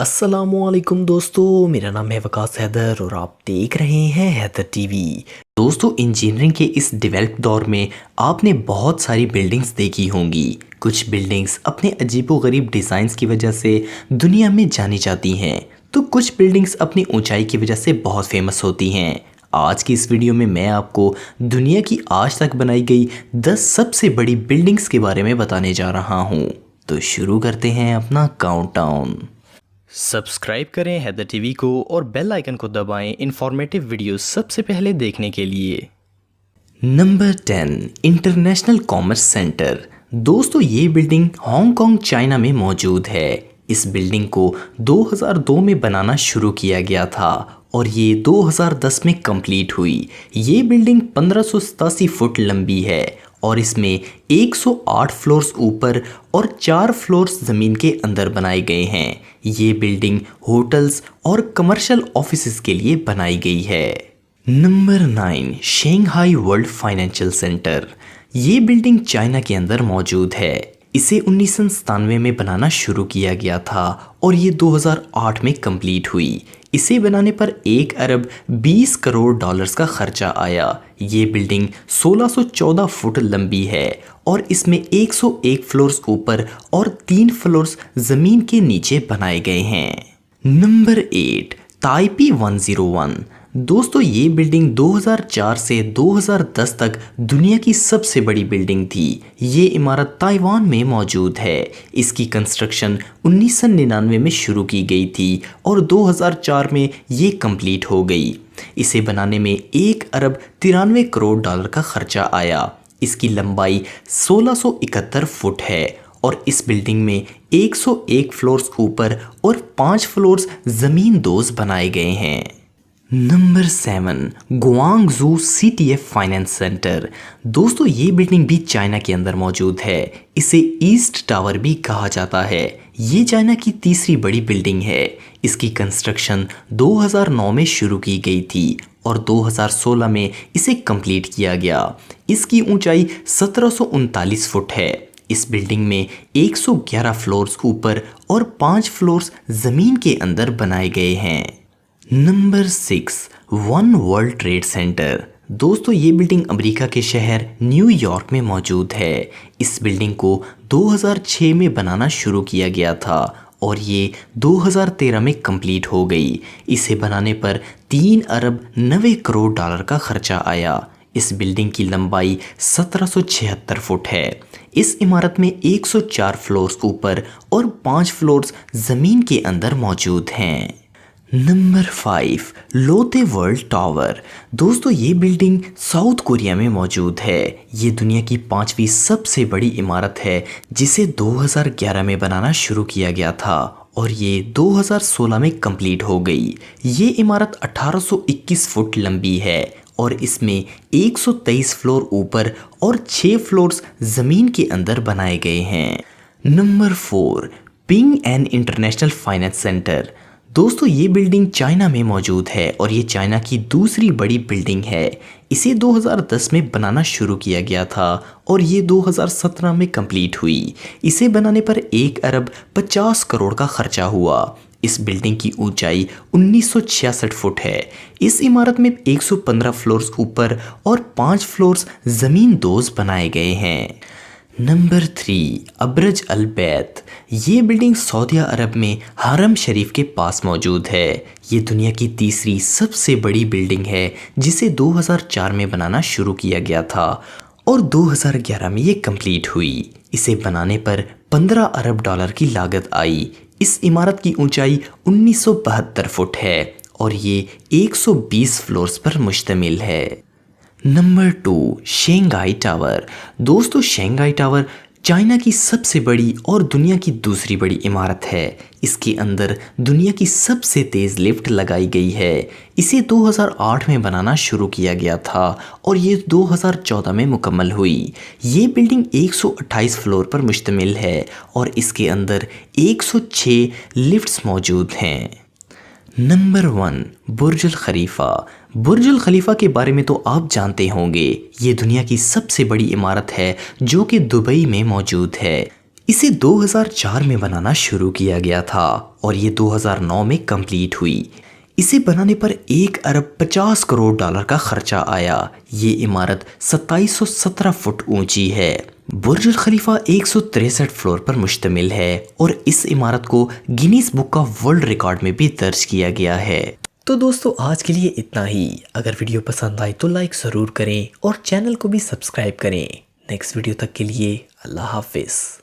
अस्सलामुअलैकुम दोस्तों, मेरा नाम है वकास हैदर और आप देख रहे हैं हैदर टीवी। दोस्तों, इंजीनियरिंग के इस डेवलप दौर में आपने बहुत सारी बिल्डिंग्स देखी होंगी। कुछ बिल्डिंग्स अपने अजीबोगरीब डिज़ाइंस की वजह से दुनिया में जानी जाती हैं, तो कुछ बिल्डिंग्स अपनी ऊंचाई की वजह से बहुत फेमस होती हैं। आज की इस वीडियो में मैं आपको दुनिया की आज तक बनाई गई 10 सबसे बड़ी बिल्डिंग्स के बारे में बताने जा रहा हूँ। तो शुरू करते हैं अपना काउंटडाउन। सब्सक्राइब करें हैदर टीवी को और बेल आइकन को दबाएं इंफॉर्मेटिव वीडियोस सबसे पहले देखने के लिए। Number 10, international commerce centre. दोस्तों, ये बिल्डिंग हांगकांग चाइना में मौजूद है। इस बिल्डिंग को 2002 में बनाना शुरू किया गया था और ये 2010 में कंप्लीट हुई। ये बिल्डिंग 1587 फुट लंबी है और इसमें 108 फ्लोर्स ऊपर और 4 फ्लोर्स ज़मीन के अंदर बनाए गए हैं। ये बिल्डिंग होटल्स और कमर्शियल ऑफिसेज के लिए बनाई गई है। Number 9, Shanghai world financial centre. ये बिल्डिंग चाइना के अंदर मौजूद है। इसे 1997 में बनाना शुरू किया गया था और ये 2008 में कंप्लीट हुई। इसे बनाने पर 1 अरब 20 करोड़ डॉलर्स का खर्चा आया। ये बिल्डिंग 1614 फुट लंबी है और इसमें 101 फ्लोर्स ऊपर और 3 फ्लोर्स ज़मीन के नीचे बनाए गए हैं। Number 8, Taipei 101। दोस्तों, ये बिल्डिंग 2004 से 2010 तक दुनिया की सबसे बड़ी बिल्डिंग थी। ये इमारत ताइवान में मौजूद है। इसकी कंस्ट्रक्शन 1999 में शुरू की गई थी और 2004 में ये कंप्लीट हो गई। इसे बनाने में 1 अरब 93 करोड़ डॉलर का खर्चा आया। इसकी लंबाई 1671 फुट है और इस बिल्डिंग में 101 फ्लोर्स ऊपर और 5 फ्लोर्स ज़मीन दोज़ बनाए गए हैं। Number 7, Guangzhou CTF finance centre. दोस्तों, ये बिल्डिंग भी चाइना के अंदर मौजूद है। इसे ईस्ट टावर भी कहा जाता है। ये चाइना की तीसरी बड़ी बिल्डिंग है। इसकी कंस्ट्रक्शन 2009 में शुरू की गई थी और 2016 में इसे कंप्लीट किया गया। इसकी ऊंचाई 1739 फुट है। इस बिल्डिंग में 111 फ्लोर्स ऊपर और 5 फ्लोर्स ज़मीन के अंदर बनाए गए हैं। Number 6, one world trade centre. दोस्तों, ये बिल्डिंग अमेरिका के शहर न्यूयॉर्क में मौजूद है। इस बिल्डिंग को 2006 में बनाना शुरू किया गया था और ये 2013 में कंप्लीट हो गई। इसे बनाने पर 3 अरब 90 करोड़ डॉलर का खर्चा आया। इस बिल्डिंग की लंबाई 1776 फुट है। इस इमारत में 104 फ्लोर्स ऊपर और 5 फ्लोर्स ज़मीन के अंदर मौजूद हैं। Number 5, Lotay world tower. दोस्तों, ये बिल्डिंग साउथ कोरिया में मौजूद है। ये दुनिया की 5वीं सबसे बड़ी इमारत है जिसे 2011 में बनाना शुरू किया गया था और ये 2016 में कंप्लीट हो गई। ये इमारत 1821 फुट लंबी है और इसमें 123 फ्लोर ऊपर और 6 फ्लोर्स ज़मीन के अंदर बनाए गए हैं। Number 4, ping an international finance centre. दोस्तों, ये बिल्डिंग चाइना में मौजूद है और ये चाइना की दूसरी बड़ी बिल्डिंग है। इसे 2010 में बनाना शुरू किया गया था और ये 2017 में कंप्लीट हुई। इसे बनाने पर 1 अरब 50 करोड़ का खर्चा हुआ। इस बिल्डिंग की ऊंचाई 1966 फुट है। इस इमारत में 115 फ्लोर्स ऊपर और 5 फ्लोर्स ज़मीन दोज़ बनाए गए हैं। नंबर 3, अब्रज अल बैत। ये बिल्डिंग सऊदी अरब में हरम शरीफ के पास मौजूद है। ये दुनिया की तीसरी सबसे बड़ी बिल्डिंग है जिसे 2004 में बनाना शुरू किया गया था और 2011 में ये कंप्लीट हुई। इसे बनाने पर 15 अरब डॉलर की लागत आई। इस इमारत की ऊंचाई 1972 फुट है और ये 120 फ्लोर्स पर मुश्तमिल है। Number 2, Shanghai tower. दोस्तों, शंघाई टावर चाइना की सबसे बड़ी और दुनिया की दूसरी बड़ी इमारत है। इसके अंदर दुनिया की सबसे तेज़ लिफ्ट लगाई गई है। इसे 2008 में बनाना शुरू किया गया था और ये 2014 में मुकम्मल हुई। ये बिल्डिंग 128 फ्लोर पर मुश्तमिल है और इसके अंदर 106 लिफ्ट्स मौजूद हैं। नंबर 1, बुर्ज अल खलीफा। बुर्ज अल खलीफा के बारे में तो आप जानते होंगे। ये दुनिया की सबसे बड़ी इमारत है जो कि दुबई में मौजूद है। इसे 2004 में बनाना शुरू किया गया था और ये 2009 में कंप्लीट हुई। इसे बनाने पर 1 अरब 50 करोड़ डॉलर का खर्चा आया। ये इमारत 2717 फुट ऊंची है। बुर्ज खलीफा 163 फ्लोर पर मुश्तमिल है और इस इमारत को Guinness book of world record में भी दर्ज किया गया है। तो दोस्तों आज के लिए इतना ही। अगर वीडियो पसंद आए तो लाइक ज़रूर करें और चैनल को भी सब्सक्राइब करें। नेक्स्ट वीडियो तक के लिए अल्लाह हाफिज़।